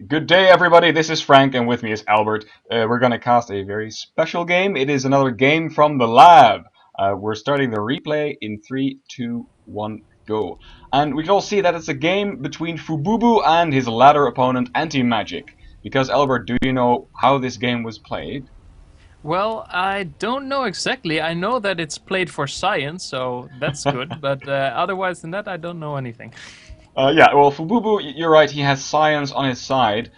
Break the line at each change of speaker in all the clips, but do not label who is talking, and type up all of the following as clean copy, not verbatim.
Good day, everybody. This is Frank, and with me is Albert. We're going to cast a very special game. It is another game from the lab. We're starting the replay in 3, 2, 1, go. And we can all see that it's a game between Fububu and his ladder opponent, Anti-Magic. Because, Albert, do you know how this game was played?
Well, I don't know exactly. I know that it's played for science, so that's good. But otherwise than that, I don't know anything.
Yeah, well, Fububu, you're right, he has science on his side.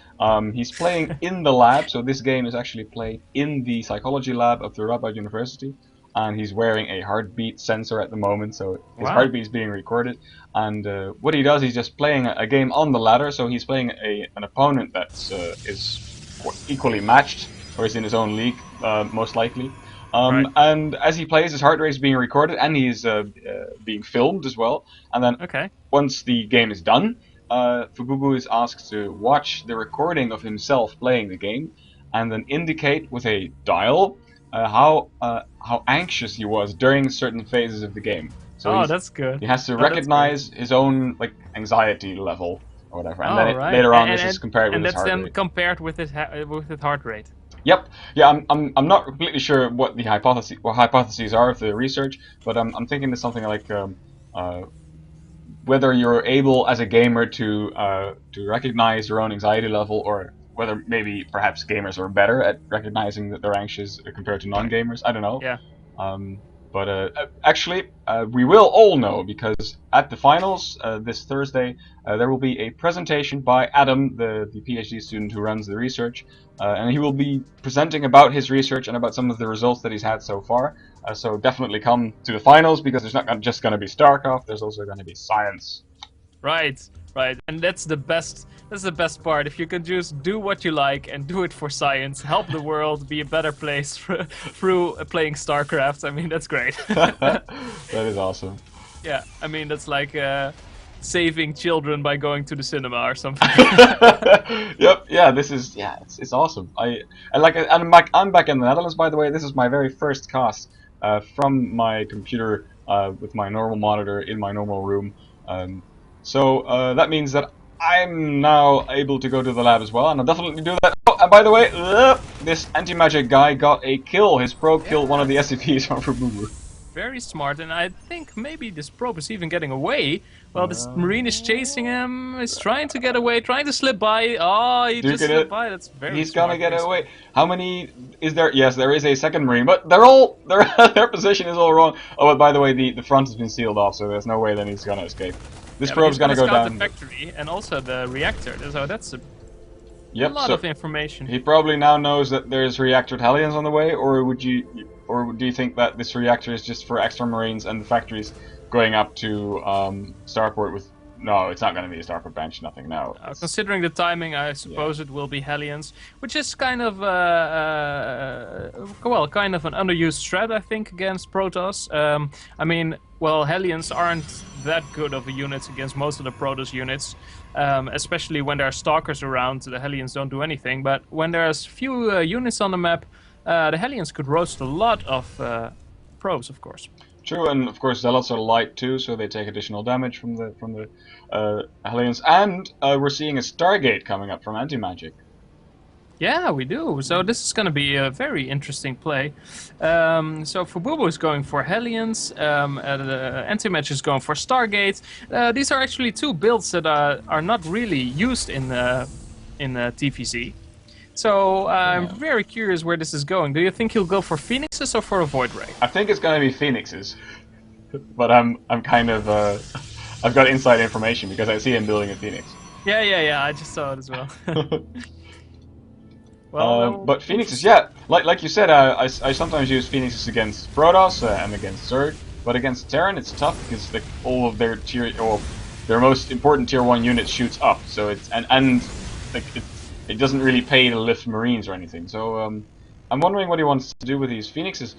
He's playing in the lab, so this game is actually played in the psychology lab of the Rabat University. And he's wearing a heartbeat sensor at the moment, so his
Wow.
heartbeat is being recorded. And what he does, he's just playing a game on the ladder, so he's playing an opponent that is equally matched, or is in his own league, most likely.
Right.
And as he plays, his heart rate is being recorded, and he's being filmed as well. And then
Okay.
once the game is done, Fububu is asked to watch the recording of himself playing the game, and then indicate with a dial how anxious he was during certain phases of the game. So
Oh, that's good.
he has to
Oh, that's great.
recognize his own like anxiety level or whatever, and then
All right.
later on
And
this is compared with
and
his
that's
heart
then
rate.
compared with his heart rate.
Yep. Yeah, I'm not completely sure what the hypotheses are of the research, but I'm thinking it's something like uh, whether you're able as a gamer to recognize your own anxiety level, or whether maybe perhaps gamers are better at recognizing that they're anxious compared to
Right.
non-gamers. I don't know.
Yeah.
Um, but actually, we will all know because at the finals this Thursday, there will be a presentation by Adam, the PhD student who runs the research, and he will be presenting about his research and about some of the results that he's had so far. So definitely come to the finals because there's not just going to be StarCraft. There's also going to be science.
Right. Right. And that's the best. That's the best part. If you can just do what you like and do it for science, help the world be a better place through playing StarCraft. I mean, that's great.
That is awesome.
Yeah. I mean, that's like saving children by going to the cinema or something.
Yep. Yeah. This is It's awesome. I'm back in the Netherlands, by the way. This is my very first cast from my computer with my normal monitor in my normal room. Um, so that means that I'm now able to go to the lab as well, and I'll definitely do that. Oh, and by the way, this anti-magic guy got a kill. His probe killed one of the
Yes.
SCPs from Fububu.
Very smart, and I think maybe this probe is even getting away. Well, this marine is chasing him. He's trying to get away, trying to slip by. Oh, he
Duke
just
it.
slipped by. That's very
He's gonna
smart.
get
Very smart.
away. How many is there? Yes, there is a second marine, but they're all their position is all wrong. Oh, but by the way, the front has been sealed off, so there's no way that he's gonna escape. This
Yeah, but
probe's
he's
gonna
gonna
go
scout the
down.
factory and also the reactor. So that's a
Yep.
lot
So
of information.
he probably now knows that there's reactor Hellions on the way, or do you think that this reactor is just for extra marines and the factory's going up to Starport with? No, it's not gonna be a Starport bench. Nothing. No.
Considering the timing, I
Yeah.
suppose it will be Hellions, which is kind of well, kind of an underused threat, I think, against Protoss. I mean, well, Hellions aren't that good of a unit against most of the Protoss units, especially when there are stalkers around. The Hellions don't do anything, but when there's few units on the map, the Hellions could roast a lot of probes, of course.
True, and of course Zealots are light too, so they take additional damage from the Hellions. And we're seeing a Stargate coming up from Anti-Magic.
Yeah, we do. So this is going to be a very interesting play. So Fububu is going for Hellions, the Anti-Match is going for Stargate. These are actually two builds that are not really used in TVZ. So I'm
Yeah.
very curious where this is going. Do you think he'll go for Phoenixes or for a Void Ray?
I think it's gonna be Phoenixes, but I'm kind of I've got inside information because I see him building a Phoenix.
Yeah. I just saw it as well. Well,
But Phoenixes, yeah, like you said, I sometimes use Phoenixes against Protoss and against Zerg, but against Terran it's tough because all of their their most important tier 1 units shoots up, so it's and like it doesn't really pay to lift Marines or anything. So I'm wondering what he wants to do with these Phoenixes.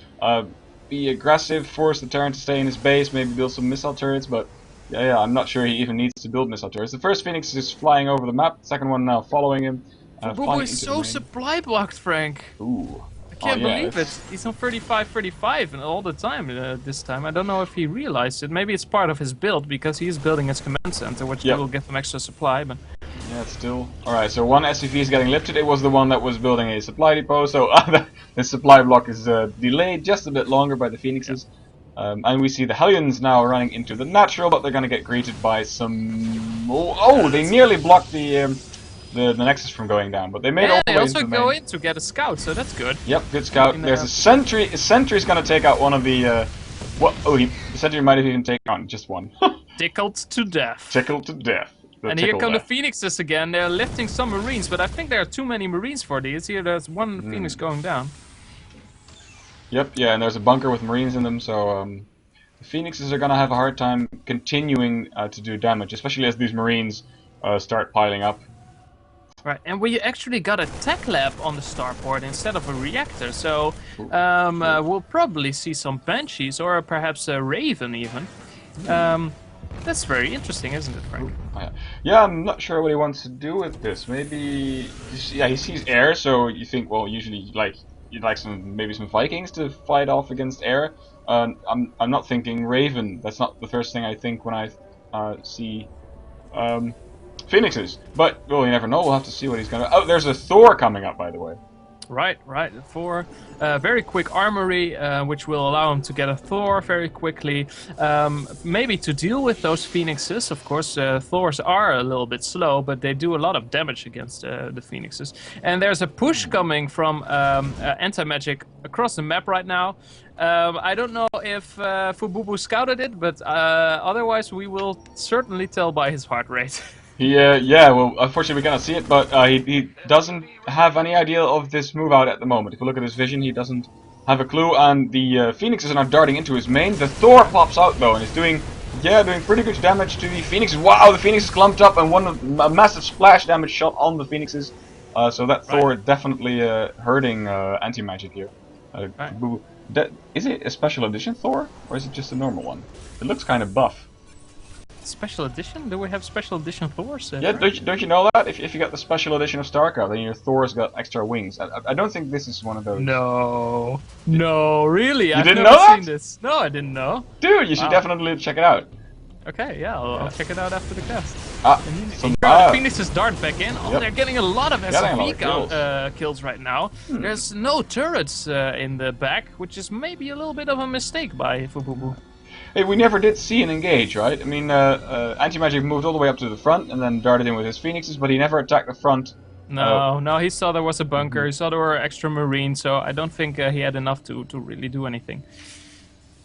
Be aggressive, force the Terran to stay in his base, maybe build some missile turrets, but yeah, I'm not sure he even needs to build missile turrets. The first Phoenix is flying over the map, the second one now following him.
Fububu
Flying
is
into the
so
main.
supply blocked, Frank.
Ooh.
I
Oh
can't
yeah.
believe it. He's on 35 and all the time this time. I don't know if he realized it. Maybe it's part of his build because he's building his command center, which
Yep.
will give him extra supply. But
Yeah, it's still... Alright, so one SCV is getting lifted. It was the one that was building a supply depot, so the supply block is delayed just a bit longer by the Phoenixes. And we see the Hellions now running into the natural, but they're going to get greeted by some... Oh, they nearly blocked the Nexus from going down, but they made all the
they
way
also
into the
go
main.
in to get a scout, so that's good.
Yep, good scout. There's a sentry. A sentry's going to take out one of the... What? Oh, the sentry might have even taken on just one.
Tickled to death.
Tickled to death.
And here come the Phoenixes again. They're lifting some Marines, but I think there are too many Marines for these. Here, there's one Phoenix going down.
Yep, yeah, and there's a bunker with Marines in them, so the Phoenixes are going to have a hard time continuing to do damage, especially as these Marines start piling up.
Right, and we actually got a tech lab on the starport instead of a reactor, so we'll probably see some Banshees or perhaps a Raven even. That's very interesting, isn't it, Frank?
Yeah, I'm not sure what he wants to do with this. Maybe, yeah, he sees air, so you think, well, usually you'd like maybe some Vikings to fight off against air. I'm not thinking Raven. That's not the first thing I think when I see Phoenixes. But well, you never know. We'll have to see what he's gonna. Oh, there's a Thor coming up, by the way.
Right. Thor, very quick armory, which will allow him to get a Thor very quickly. Maybe to deal with those Phoenixes, of course, Thors are a little bit slow, but they do a lot of damage against the Phoenixes. And there's a push coming from anti-magic across the map right now. I don't know if Fububu scouted it, but otherwise we will certainly tell by his heart rate.
Yeah, well, unfortunately we cannot see it, but he doesn't have any idea of this move out at the moment. If you look at his vision, he doesn't have a clue, and the Phoenixes are now darting into his main. The Thor pops out, though, and is doing pretty good damage to the Phoenixes. Wow, the Phoenix is clumped up, and a massive splash damage shot on the Phoenixes. So that Thor definitely hurting anti-magic here. Is it a special edition Thor, or is it just a normal one? It looks kind of buff.
Special edition? Do we have special edition Thors?
Yeah, don't you know that? If you got the special edition of StarCraft, then your Thor's got extra wings. I don't think this is one of those.
No, really?
You didn't know that?
Seen this. No, I didn't know.
Dude, you should definitely check it out.
Okay, yeah, I'll check it out after the cast.
The
Phoenixes dart back in. Oh, they're getting a lot of SCV kills right now. There's no turrets in the back, which is maybe a little bit of a mistake by Fububu.
Hey, we never did see an engage, right? I mean, Anti-Magic moved all the way up to the front and then darted in with his Phoenixes, but he never attacked the front.
No, he saw there was a bunker, he saw there were extra Marines, so I don't think he had enough to really do anything.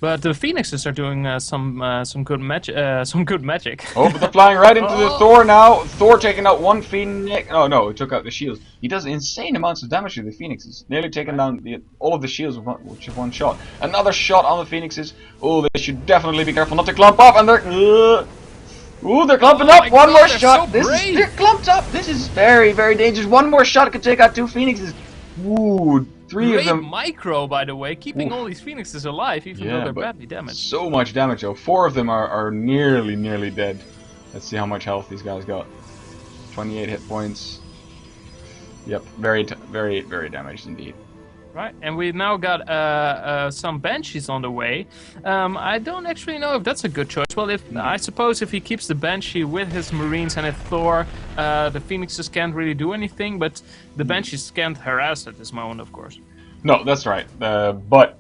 But the Phoenixes are doing some good magic.
Oh, but they're flying right into the Thor now. Thor taking out one Phoenix. Oh no, he took out the shields. He does insane amounts of damage to the Phoenixes. Nearly taking down all of the shields with one shot. Another shot on the Phoenixes. Oh, they should definitely be careful not to clump up. And they're ooh, they're clumping up. One more shot. They're clumped up. This is very, very dangerous. One more shot could take out two Phoenixes. Ooh. Three of them.
Micro, by the way, keeping all these Phoenixes alive, even though they're badly damaged.
So much damage, though. 4 of them are nearly dead. Let's see how much health these guys got. 28 hit points. Yep, very damaged indeed.
Right, and we now got some Banshees on the way. I don't actually know if that's a good choice. Well, I suppose if he keeps the Banshee with his Marines and his Thor, the Phoenixes can't really do anything, but the Banshees can't harass at this moment, of course.
No, that's right. But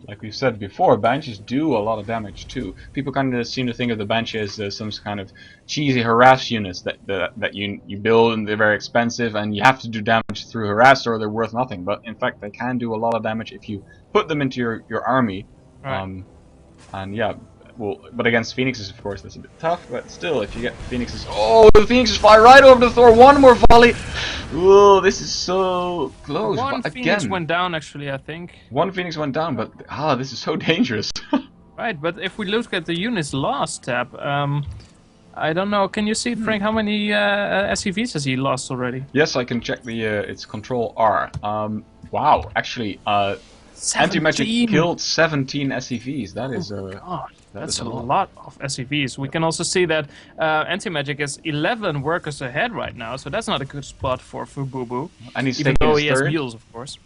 like we've said before, Banshees do a lot of damage too. People kind of seem to think of the Banshee as some kind of cheesy harass units that you build and they're very expensive and you have to do damage through harass or they're worth nothing. But in fact, they can do a lot of damage if you put them into your army.
Right.
And yeah. Well, but against Phoenixes, of course, that's a bit tough. But still, if you get Phoenixes... Oh, the Phoenixes fly right over the Thor. One more volley. Oh, this is so close.
One Phoenix went down, actually, I think.
One Phoenix went down, but... this is so dangerous.
Right, but if we look at the units lost tab... I don't know. Can you see, Frank, how many SCVs has he lost already?
Yes, I can check the... it's Control R. Wow, actually... Anti-Magic killed 17 SCVs. That is...
That's a lot of SCVs. We can also see that Anti-Magic is 11 workers ahead right now, so that's not a good spot for Fububu.
And he's
even
taking
though
his
he has
third.
mules, of course.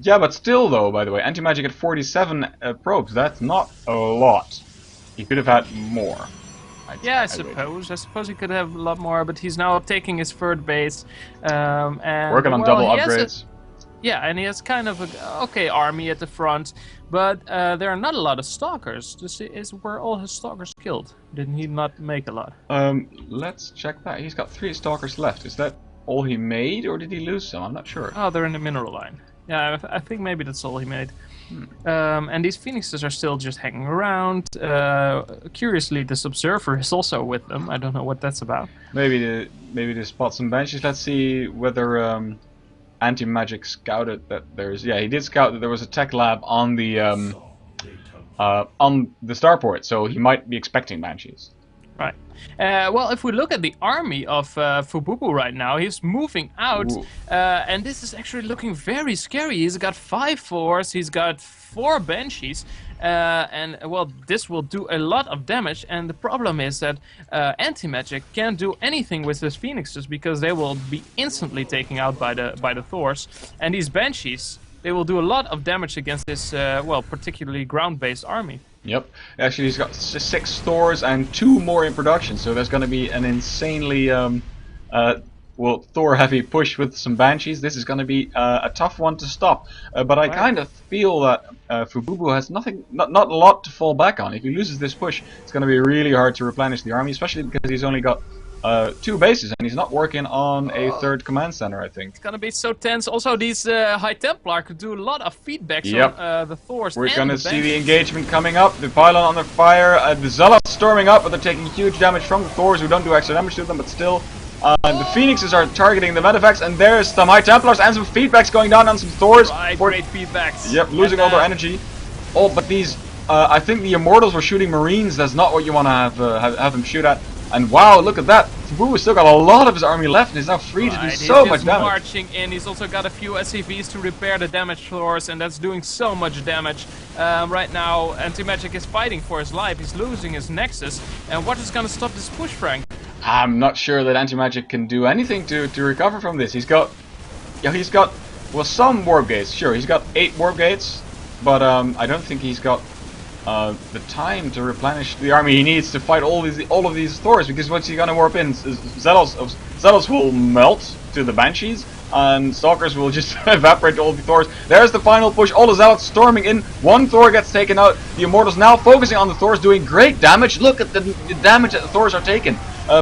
Yeah, but still, though, by the way, Anti-Magic at 47 probes. That's not a lot. He could have had more.
Yeah, I
I'd wager.
suppose. I suppose he could have a lot more, but he's now taking his third base, and
Working on
well,
double
he has a
upgrades.
yeah, and he has kind of a okay army at the front, but there are not a lot of stalkers. Were all his stalkers killed? Did he not make a lot?
Let's check that. He's got 3 stalkers left. Is that all he made, or did he lose some? I'm not sure.
Oh, they're in the mineral line. Yeah, I think maybe that's all he made. And these phoenixes are still just hanging around. Curiously, this observer is also with them. I don't know what that's about.
Maybe to spot some benches. Let's see whether anti-magic scouted that there's. Yeah, he did scout that there was a tech lab on the starport, so he might be expecting banshees.
Right. Well, if we look at the army of Fububu right now, he's moving out, and this is actually looking very scary. He's got 5 fours, he's got 4 banshees, and well, this will do a lot of damage. And the problem is that anti-magic can't do anything with his phoenixes because they will be instantly taken out by the Thors, and these banshees. They will do a lot of damage against this, well, particularly ground-based army.
Yep. Actually, he's got 6 stores and 2 more in production, so there's going to be an insanely well, Thor-heavy push with some banshees. This is going to be a tough one to stop. But I kind of feel that Fububu has not a lot to fall back on. If he loses this push, it's going to be really hard to replenish the army, especially because he's only got 2 bases and he's not working on a 3rd command center, I think.
It's gonna be so tense. Also, these High Templar could do a lot of feedbacks on the Thors.
We're gonna see the engagement coming up. The pylon on the fire. The Zealots storming up, but they're taking huge damage from the Thors, who don't do extra damage to them, but still. The Phoenixes are targeting the Medivacks, and there's some High Templars and some feedbacks going down on some Thors.
Right, great feedbacks.
Yep, losing all their energy. Oh, but these, I think the Immortals were shooting Marines. That's not what you want to have them shoot at. And wow, look at that! Fububu's still got a lot of his army left and is now free to do so much damage.
Marching in. He's also got a few SCVs to repair the damaged floors, and that's doing so much damage. Right now, Anti-Magic is fighting for his life. He's losing his Nexus. And what is going to stop this push, Frank?
I'm not sure that Anti-Magic can do anything to recover from this. He's got, well, some warp gates. Sure, he's got 8 warp gates, but I don't think he's got the time to replenish the army he needs to fight all of these Thors, because what's he gonna warp in? Zealots will melt to the Banshees, and Stalkers will just evaporate all the Thors. There's the final push, all the Zealots storming in, 1 Thor gets taken out, the Immortals now focusing on the Thors, doing great damage. Look at the damage that the Thors are taking.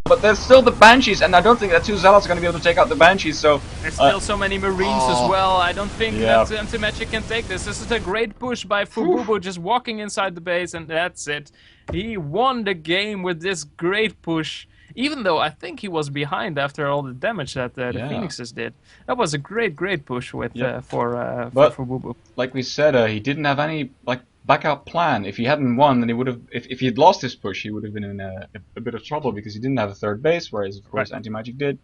But there's still the Banshees, and I don't think that 2 Zealots are going to be able to take out the Banshees, so...
There's still so many Marines as well. I don't think that Anti-Magic can take this. This is a great push by Fububu, just walking inside the base, and that's it. He won the game with this great push, even though I think he was behind after all the damage that the Phoenixes did. That was a great push with for Fububu.
Like we said, he didn't have any, like, backup plan. If he hadn't won, then he would have. If he had lost his push, he would have been in a bit of trouble because he didn't have a 3rd base, whereas of course Anti-Magic did.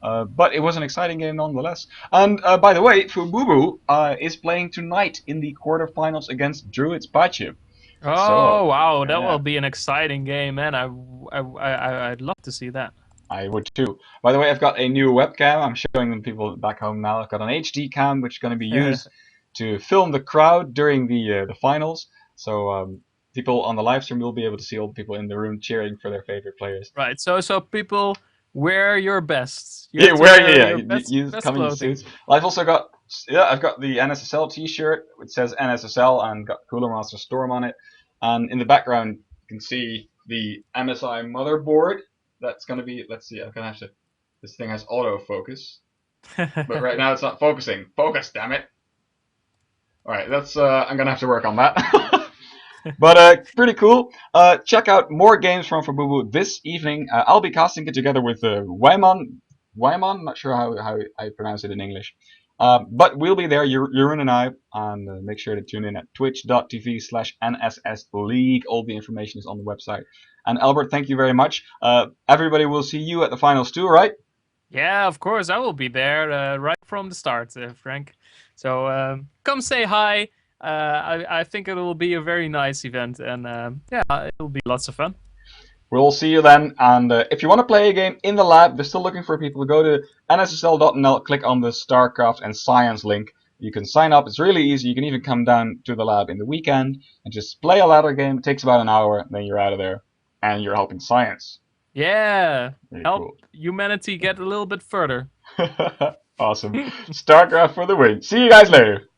But it was an exciting game nonetheless. And by the way, Fububu is playing tonight in the quarterfinals against Druids Pachu.
Oh so, wow, that will be an exciting game, man! I'd love to see that.
I would too. By the way, I've got a new webcam. I'm showing them people back home now. I've got an HD cam which is going to be used to film the crowd during the finals, so people on the live stream will be able to see all the people in the room cheering for their favorite players.
Right. So people, wear your best.
You come in suits. I've also got I've got the NSSL T-shirt which says NSSL and got Cooler Monster Storm on it, and in the background you can see the MSI motherboard. That's gonna be. Let's see. I'm gonna have to. This thing has autofocus, but right now it's not focusing. Focus, damn it! Alright, that's I'm gonna have to work on that. But pretty cool. Check out more games from Fububu this evening. I'll be casting it together with Wyman, not sure how I pronounce it in English. But we'll be there, Jeroen and I, and make sure to tune in at twitch.tv/NSSLeague. All the information is on the website. And Albert, thank you very much. Everybody will see you at the finals too, right?
Yeah, of course, I will be there right from the start, Frank. So come say hi. I think it will be a very nice event, and yeah, it will be lots of fun.
We'll see you then, and if you want to play a game in the lab, they're still looking for people. Go to nssl.nl, click on the StarCraft and Science link. You can sign up, it's really easy. You can even come down to the lab in the weekend and just play a ladder game. It takes about an hour, and then you're out of there. and you're helping science.
Yeah,
Very
help
cool.
humanity get a little bit further.
Awesome. StarCraft for the win. See you guys later.